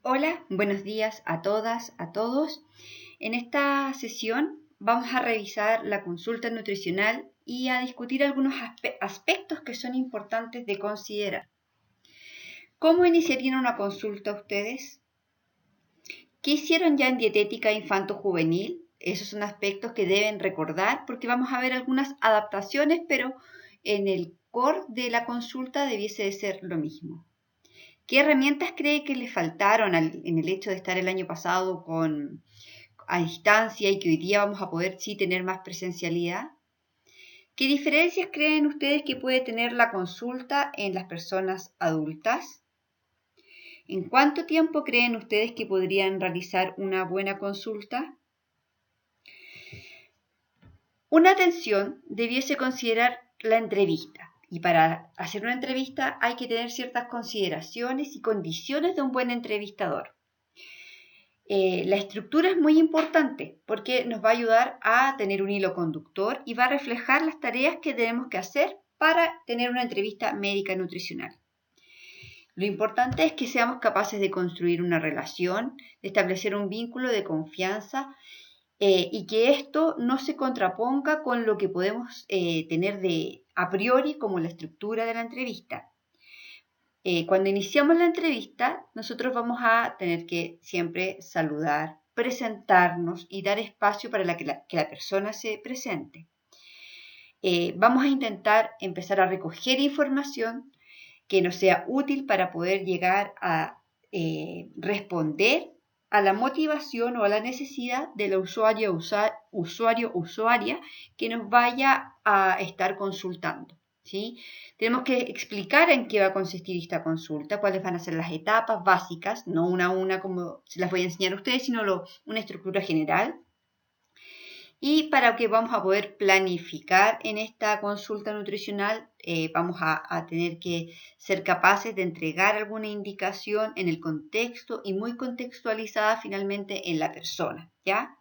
Hola, buenos días a todas, a todos. En esta sesión vamos a revisar la consulta nutricional y a discutir algunos aspectos que son importantes de considerar. ¿Cómo iniciarían una consulta ustedes? ¿Qué hicieron ya en dietética infanto-juvenil? Esos son aspectos que deben recordar porque vamos a ver algunas adaptaciones, pero en el core de la consulta debiese de ser lo mismo. ¿Qué herramientas cree que le faltaron en el hecho de estar el año pasado a distancia y que hoy día vamos a poder sí tener más presencialidad? ¿Qué diferencias creen ustedes que puede tener la consulta en las personas adultas? ¿En cuánto tiempo creen ustedes que podrían realizar una buena consulta? Una atención debiese considerar la entrevista. Y para hacer una entrevista hay que tener ciertas consideraciones y condiciones de un buen entrevistador. La estructura es muy importante porque nos va a ayudar a tener un hilo conductor y va a reflejar las tareas que tenemos que hacer para tener una entrevista médica nutricional. Lo importante es que seamos capaces de construir una relación, de establecer un vínculo de confianza y que esto no se contraponga con lo que podemos tener de a priori como la estructura de la entrevista. Cuando iniciamos la entrevista, nosotros vamos a tener que siempre saludar, presentarnos y dar espacio para que la persona se presente. Vamos a intentar empezar a recoger información que nos sea útil para poder llegar a responder a la motivación o a la necesidad de la usuaria que nos vaya a estar consultando. ¿Sí? Tenemos que explicar en qué va a consistir esta consulta, cuáles van a ser las etapas básicas, no una a una como se las voy a enseñar a ustedes, sino una estructura general. Y para que vamos a poder planificar en esta consulta nutricional, vamos a tener que ser capaces de entregar alguna indicación en el contexto y muy contextualizada finalmente en la persona, ¿ya?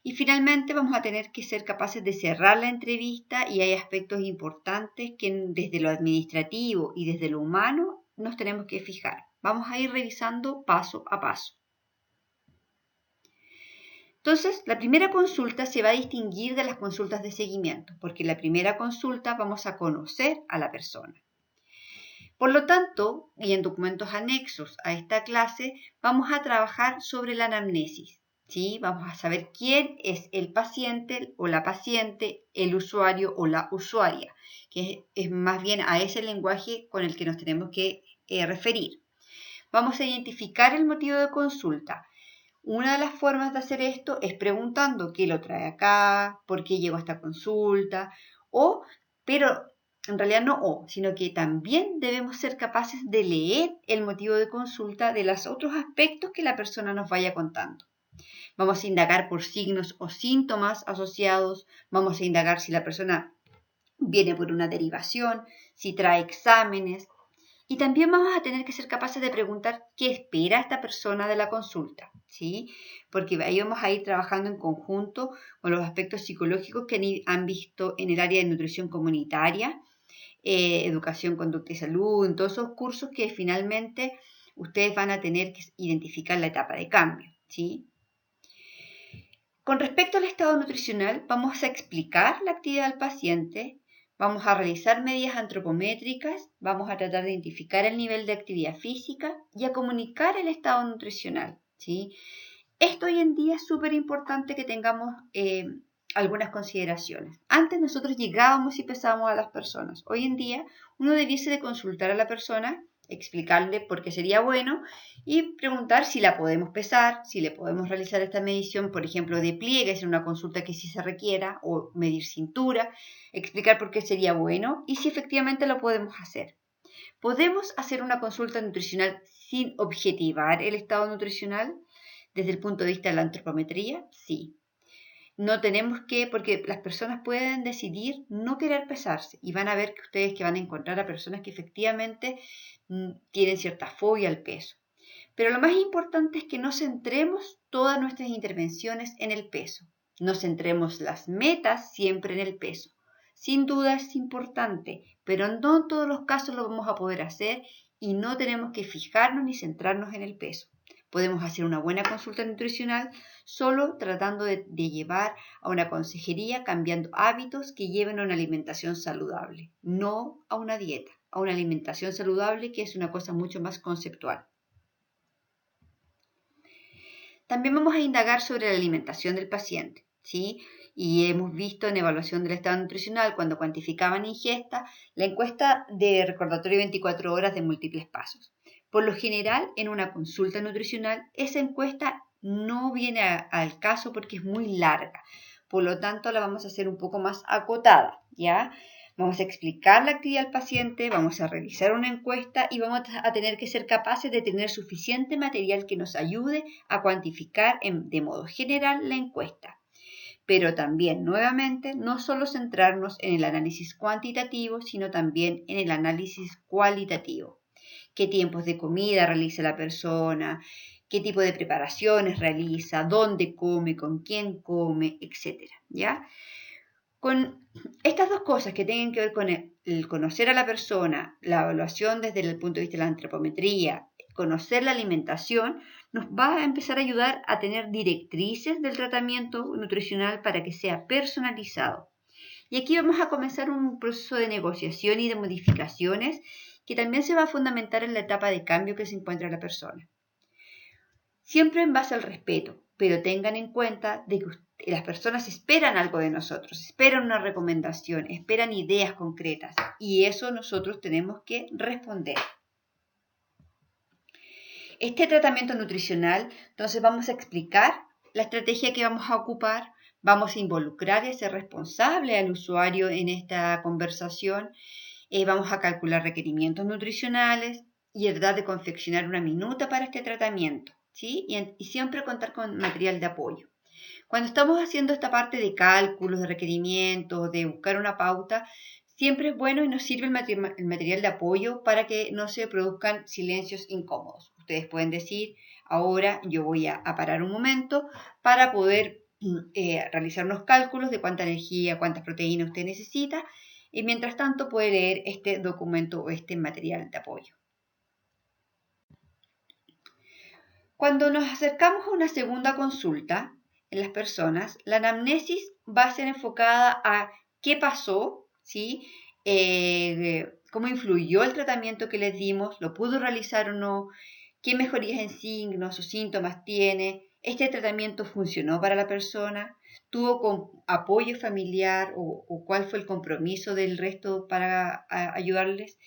Y finalmente vamos a tener que ser capaces de cerrar la entrevista y hay aspectos importantes que desde lo administrativo y desde lo humano nos tenemos que fijar. Vamos a ir revisando paso a paso. Entonces, la primera consulta se va a distinguir de las consultas de seguimiento, porque en la primera consulta vamos a conocer a la persona. Por lo tanto, y en documentos anexos a esta clase, vamos a trabajar sobre la anamnesis. ¿Sí? Vamos a saber quién es el paciente o la paciente, el usuario o la usuaria, que es más bien a ese lenguaje con el que nos tenemos que referir. Vamos a identificar el motivo de consulta. Una de las formas de hacer esto es preguntando qué lo trae acá, por qué llegó a esta consulta, pero en realidad no sino que también debemos ser capaces de leer el motivo de consulta de los otros aspectos que la persona nos vaya contando. Vamos a indagar por signos o síntomas asociados, vamos a indagar si la persona viene por una derivación, si trae exámenes, y también vamos a tener que ser capaces de preguntar qué espera esta persona de la consulta, ¿sí? Porque ahí vamos a ir trabajando en conjunto con los aspectos psicológicos que han visto en el área de nutrición comunitaria, educación, conducta y salud, en todos esos cursos que finalmente ustedes van a tener que identificar la etapa de cambio, ¿sí? Con respecto al estado nutricional, vamos a explicar la actividad del paciente, vamos a realizar medidas antropométricas, vamos a tratar de identificar el nivel de actividad física y a comunicar el estado nutricional, ¿sí? Esto hoy en día es súper importante que tengamos algunas consideraciones. Antes nosotros llegábamos y pesábamos a las personas. Hoy en día uno debiese de consultar a la persona, explicarle por qué sería bueno y preguntar si la podemos pesar, si le podemos realizar esta medición, por ejemplo, de pliegues en una consulta que sí se requiera o medir cintura, explicar por qué sería bueno y si efectivamente lo podemos hacer. ¿Podemos hacer una consulta nutricional sin objetivar el estado nutricional? Desde el punto de vista de la antropometría, sí. No tenemos que, porque las personas pueden decidir no querer pesarse y van a ver que ustedes que van a encontrar a personas que efectivamente tienen cierta fobia al peso. Pero lo más importante es que no centremos todas nuestras intervenciones en el peso. No centremos las metas siempre en el peso. Sin duda es importante, pero no en todos los casos lo vamos a poder hacer y no tenemos que fijarnos ni centrarnos en el peso. Podemos hacer una buena consulta nutricional solo tratando de llevar a una consejería cambiando hábitos que lleven a una alimentación saludable, no a una dieta, a una alimentación saludable que es una cosa mucho más conceptual. También vamos a indagar sobre la alimentación del paciente, ¿sí? Y hemos visto en evaluación del estado nutricional, cuando cuantificaban ingesta, la encuesta de recordatorio 24 horas de múltiples pasos. Por lo general, en una consulta nutricional, esa encuesta no viene al caso porque es muy larga. Por lo tanto, la vamos a hacer un poco más acotada, ¿ya? Vamos a explicar la actividad al paciente, vamos a realizar una encuesta y vamos a tener que ser capaces de tener suficiente material que nos ayude a cuantificar de modo general la encuesta. Pero también, nuevamente, no solo centrarnos en el análisis cuantitativo, sino también en el análisis cualitativo. ¿Qué tiempos de comida realiza la persona? ¿Qué tipo de preparaciones realiza? ¿Dónde come? ¿Con quién come? Etcétera, ¿ya? Con estas dos cosas que tienen que ver con el conocer a la persona, la evaluación desde el punto de vista de la antropometría, conocer la alimentación, nos va a empezar a ayudar a tener directrices del tratamiento nutricional para que sea personalizado. Y aquí vamos a comenzar un proceso de negociación y de modificaciones que también se va a fundamentar en la etapa de cambio que se encuentra la persona. Siempre en base al respeto, pero tengan en cuenta de que las personas esperan algo de nosotros, esperan una recomendación, esperan ideas concretas y eso nosotros tenemos que responder. Este tratamiento nutricional, entonces vamos a explicar la estrategia que vamos a ocupar, vamos a involucrar y a ser responsable al usuario en esta conversación, vamos a calcular requerimientos nutricionales y tratar de confeccionar una minuta para este tratamiento, ¿sí? Y siempre contar con material de apoyo. Cuando estamos haciendo esta parte de cálculos, de requerimientos, de buscar una pauta, siempre es bueno y nos sirve el material de apoyo para que no se produzcan silencios incómodos. Ustedes pueden decir, ahora yo voy a parar un momento para poder realizar unos cálculos de cuánta energía, cuántas proteínas usted necesita, y mientras tanto puede leer este documento o este material de apoyo. Cuando nos acercamos a una segunda consulta en las personas, la anamnesis va a ser enfocada a qué pasó, ¿sí? Cómo influyó el tratamiento que les dimos, lo pudo realizar o no, qué mejorías en signos o síntomas tiene, este tratamiento funcionó para la persona, tuvo apoyo familiar o cuál fue el compromiso del resto para ayudarles.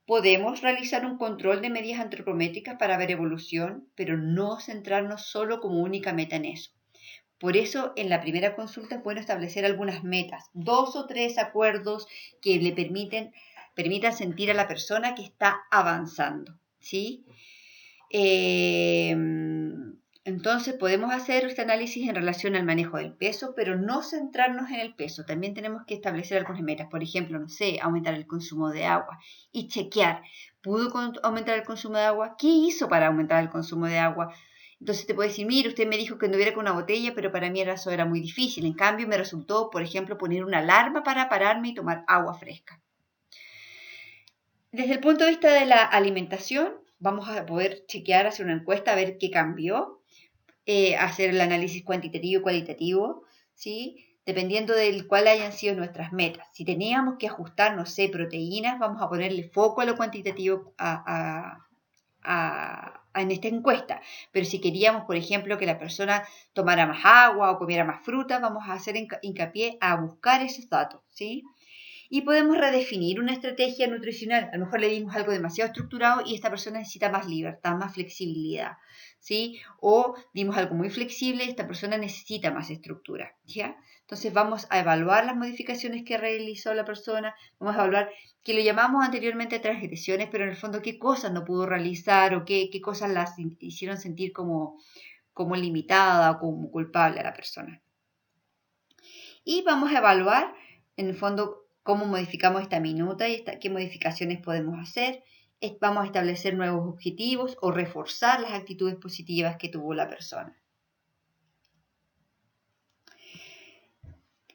Podemos realizar un control de medidas antropométricas para ver evolución, pero no centrarnos solo como única meta en eso. Por eso, en la primera consulta es bueno establecer algunas metas, 2 o 3 acuerdos que le permitan sentir a la persona que está avanzando, ¿sí? Entonces podemos hacer este análisis en relación al manejo del peso, pero no centrarnos en el peso. También tenemos que establecer algunas metas. Por ejemplo, no sé, aumentar el consumo de agua y chequear. ¿Pudo aumentar el consumo de agua? ¿Qué hizo para aumentar el consumo de agua? Entonces te puede decir, mire, usted me dijo que anduviera con una botella, pero para mí eso era muy difícil. En cambio, me resultó, por ejemplo, poner una alarma para pararme y tomar agua fresca. Desde el punto de vista de la alimentación, vamos a poder chequear, hacer una encuesta, a ver qué cambió. Hacer el análisis cuantitativo y cualitativo, ¿sí? Dependiendo del cuál hayan sido nuestras metas. Si teníamos que ajustar, no sé, proteínas, vamos a ponerle foco a lo cuantitativo en esta encuesta. Pero si queríamos, por ejemplo, que la persona tomara más agua o comiera más fruta, vamos a hacer hincapié a buscar esos datos, ¿sí? Y podemos redefinir una estrategia nutricional. A lo mejor le dimos algo demasiado estructurado y esta persona necesita más libertad, más flexibilidad, ¿sí? O dimos algo muy flexible y esta persona necesita más estructura, ¿ya? Entonces vamos a evaluar las modificaciones que realizó la persona, vamos a evaluar que lo llamamos anteriormente transgresiones, pero en el fondo qué cosas no pudo realizar o qué cosas las hicieron sentir como limitada o como culpable a la persona. Y vamos a evaluar, en el fondo, cómo modificamos esta minuta y qué modificaciones podemos hacer. Vamos a establecer nuevos objetivos o reforzar las actitudes positivas que tuvo la persona.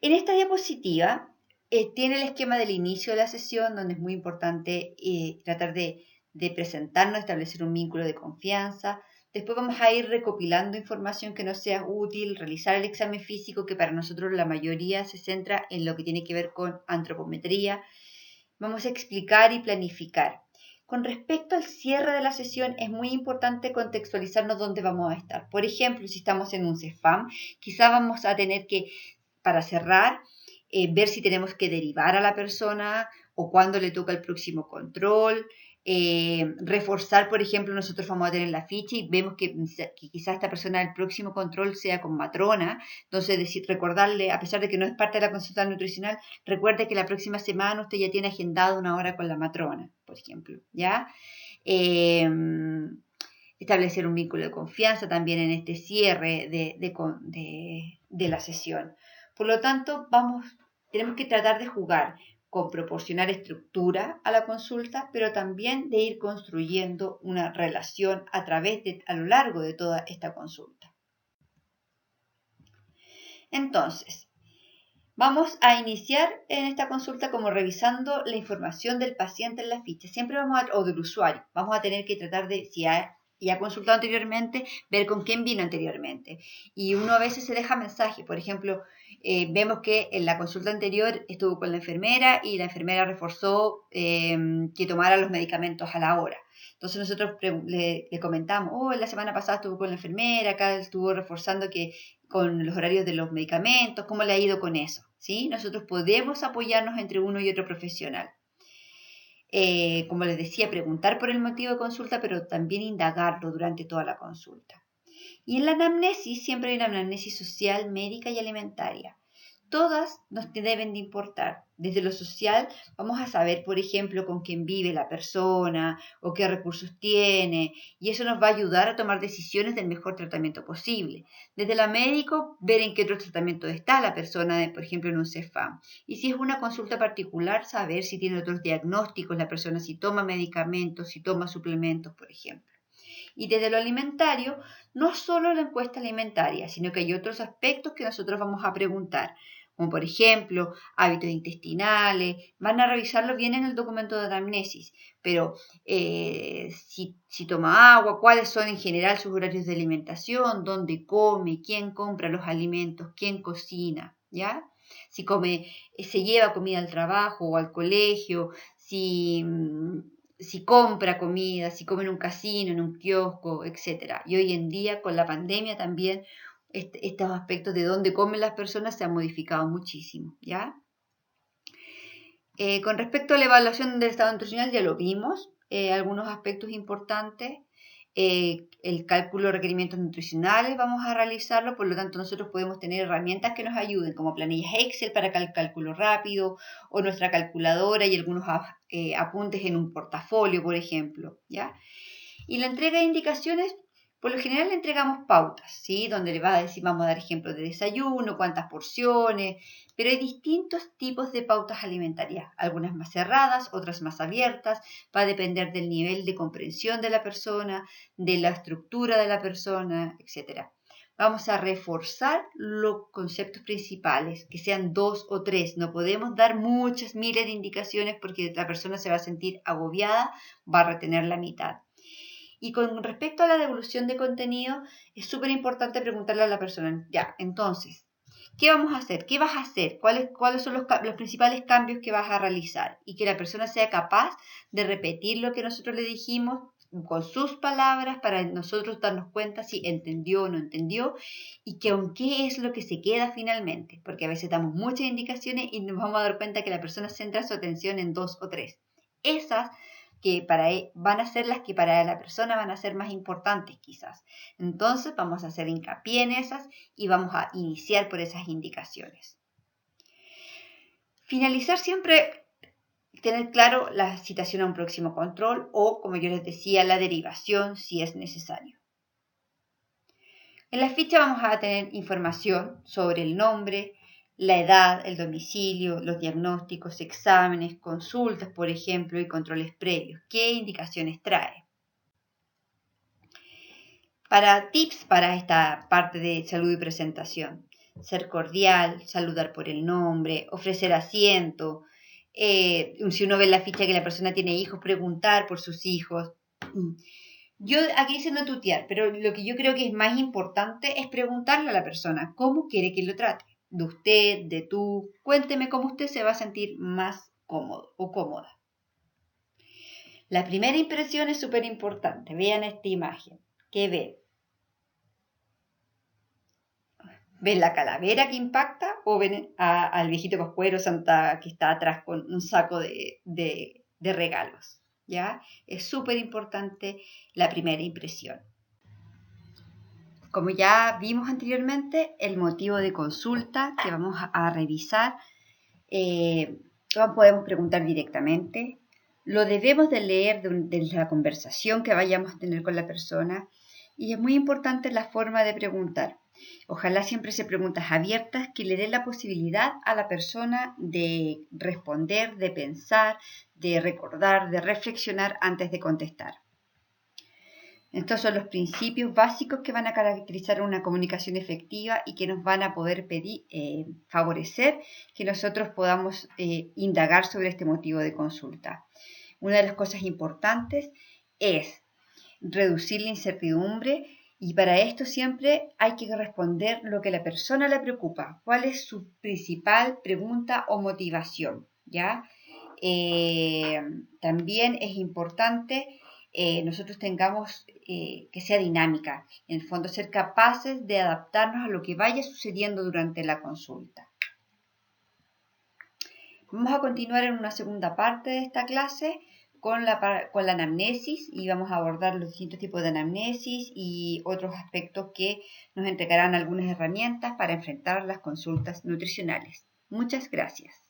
En esta diapositiva tiene el esquema del inicio de la sesión, donde es muy importante tratar de presentarnos, establecer un vínculo de confianza, Después vamos a ir recopilando información que nos sea útil, realizar el examen físico, que para nosotros la mayoría se centra en lo que tiene que ver con antropometría. Vamos a explicar y planificar. Con respecto al cierre de la sesión, es muy importante contextualizarnos dónde vamos a estar. Por ejemplo, si estamos en un CEFAM, quizá vamos a tener que, para cerrar, ver si tenemos que derivar a la persona o cuándo le toca el próximo control. Reforzar, por ejemplo, nosotros vamos a tener la ficha y vemos que quizá esta persona el próximo control sea con matrona, entonces recordarle, a pesar de que no es parte de la consulta nutricional, recuerde que la próxima semana usted ya tiene agendado una hora con la matrona, por ejemplo, ¿ya? Establecer un vínculo de confianza también en este cierre de la sesión. Por lo tanto, tenemos que tratar de jugar con proporcionar estructura a la consulta, pero también de ir construyendo una relación a lo largo de toda esta consulta. Entonces, vamos a iniciar en esta consulta como revisando la información del paciente en la ficha. Siempre o del usuario. Vamos a tener que tratar de, si ha consultado anteriormente, ver con quién vino anteriormente. Y uno a veces se deja mensaje. Por ejemplo, vemos que en la consulta anterior estuvo con la enfermera y la enfermera reforzó que tomara los medicamentos a la hora. Entonces nosotros le comentamos, la semana pasada estuvo con la enfermera, acá estuvo reforzando que con los horarios de los medicamentos, cómo le ha ido con eso, ¿sí? Nosotros podemos apoyarnos entre uno y otro profesional. Como les decía, preguntar por el motivo de consulta, pero también indagarlo durante toda la consulta. Y en la anamnesis siempre hay una anamnesis social, médica y alimentaria. Todas nos deben de importar. Desde lo social vamos a saber, por ejemplo, con quién vive la persona o qué recursos tiene, y eso nos va a ayudar a tomar decisiones del mejor tratamiento posible. Desde lo médico, ver en qué otro tratamiento está la persona, por ejemplo, en un CEFAM. Y si es una consulta particular, saber si tiene otros diagnósticos la persona, si toma medicamentos, si toma suplementos, por ejemplo. Y desde lo alimentario, no solo la encuesta alimentaria, sino que hay otros aspectos que nosotros vamos a preguntar, como por ejemplo hábitos intestinales. Van a revisarlo bien en el documento de anamnesis, pero si toma agua, cuáles son en general sus horarios de alimentación, dónde come, quién compra los alimentos, quién cocina, ¿ya? Si se lleva comida al trabajo o al colegio, si compra comida, si come en un casino, en un kiosco, etc. Y hoy en día, con la pandemia también, estos aspectos de dónde comen las personas se han modificado muchísimo, ¿ya? Con respecto a la evaluación del estado nutricional, ya lo vimos, algunos aspectos importantes. El cálculo de requerimientos nutricionales vamos a realizarlo, por lo tanto nosotros podemos tener herramientas que nos ayuden, como planillas Excel para cálculo rápido, o nuestra calculadora y algunos apuntes en un portafolio, por ejemplo, ¿ya? Y la entrega de indicaciones, por lo general le entregamos pautas, ¿sí? Donde le va a decir, vamos a dar ejemplos de desayuno, cuántas porciones, pero hay distintos tipos de pautas alimentarias, algunas más cerradas, otras más abiertas, va a depender del nivel de comprensión de la persona, de la estructura de la persona, etc. Vamos a reforzar los conceptos principales, que sean 2 o 3. No podemos dar muchas miles de indicaciones porque la persona se va a sentir agobiada, va a retener la mitad. Y con respecto a la devolución de contenido, es súper importante preguntarle a la persona, ya, entonces, ¿qué vamos a hacer? ¿Qué vas a hacer? ¿Cuáles son los principales cambios que vas a realizar? Y que la persona sea capaz de repetir lo que nosotros le dijimos con sus palabras para nosotros darnos cuenta si entendió o no entendió y que qué es lo que se queda finalmente, porque a veces damos muchas indicaciones y nos vamos a dar cuenta que la persona centra su atención en 2 o 3. Esas que van a ser las que para la persona van a ser más importantes quizás. Entonces vamos a hacer hincapié en esas y vamos a iniciar por esas indicaciones. Finalizar siempre, tener claro la citación a un próximo control o, como yo les decía, la derivación si es necesario. En la ficha vamos a tener información sobre el nombre, la edad, el domicilio, los diagnósticos, exámenes, consultas, por ejemplo, y controles previos. ¿Qué indicaciones trae? Para tips para esta parte de salud y presentación. Ser cordial, saludar por el nombre, ofrecer asiento. Si uno ve en la ficha que la persona tiene hijos, preguntar por sus hijos. Yo aquí dice no tutear, pero lo que yo creo que es más importante es preguntarle a la persona cómo quiere que lo trate. De usted, de tú, cuénteme cómo usted se va a sentir más cómodo o cómoda. La primera impresión es súper importante. Vean esta imagen. ¿Qué ven? ¿Ven la calavera que impacta o ven al viejito Pascuero Santa que está atrás con un saco de regalos? ¿Ya? Es súper importante la primera impresión. Como ya vimos anteriormente, el motivo de consulta que vamos a revisar, lo podemos preguntar directamente, lo debemos de leer de la conversación que vayamos a tener con la persona y es muy importante la forma de preguntar. Ojalá siempre se preguntas abiertas que le den la posibilidad a la persona de responder, de pensar, de recordar, de reflexionar antes de contestar. Estos son los principios básicos que van a caracterizar una comunicación efectiva y que nos van a poder favorecer que nosotros podamos indagar sobre este motivo de consulta. Una de las cosas importantes es reducir la incertidumbre y para esto siempre hay que responder lo que a la persona le preocupa, cuál es su principal pregunta o motivación, ¿ya? También es importante nosotros tengamos que sea dinámica, en el fondo ser capaces de adaptarnos a lo que vaya sucediendo durante la consulta. Vamos a continuar en una segunda parte de esta clase con la anamnesis y vamos a abordar los distintos tipos de anamnesis y otros aspectos que nos entregarán algunas herramientas para enfrentar las consultas nutricionales. Muchas gracias.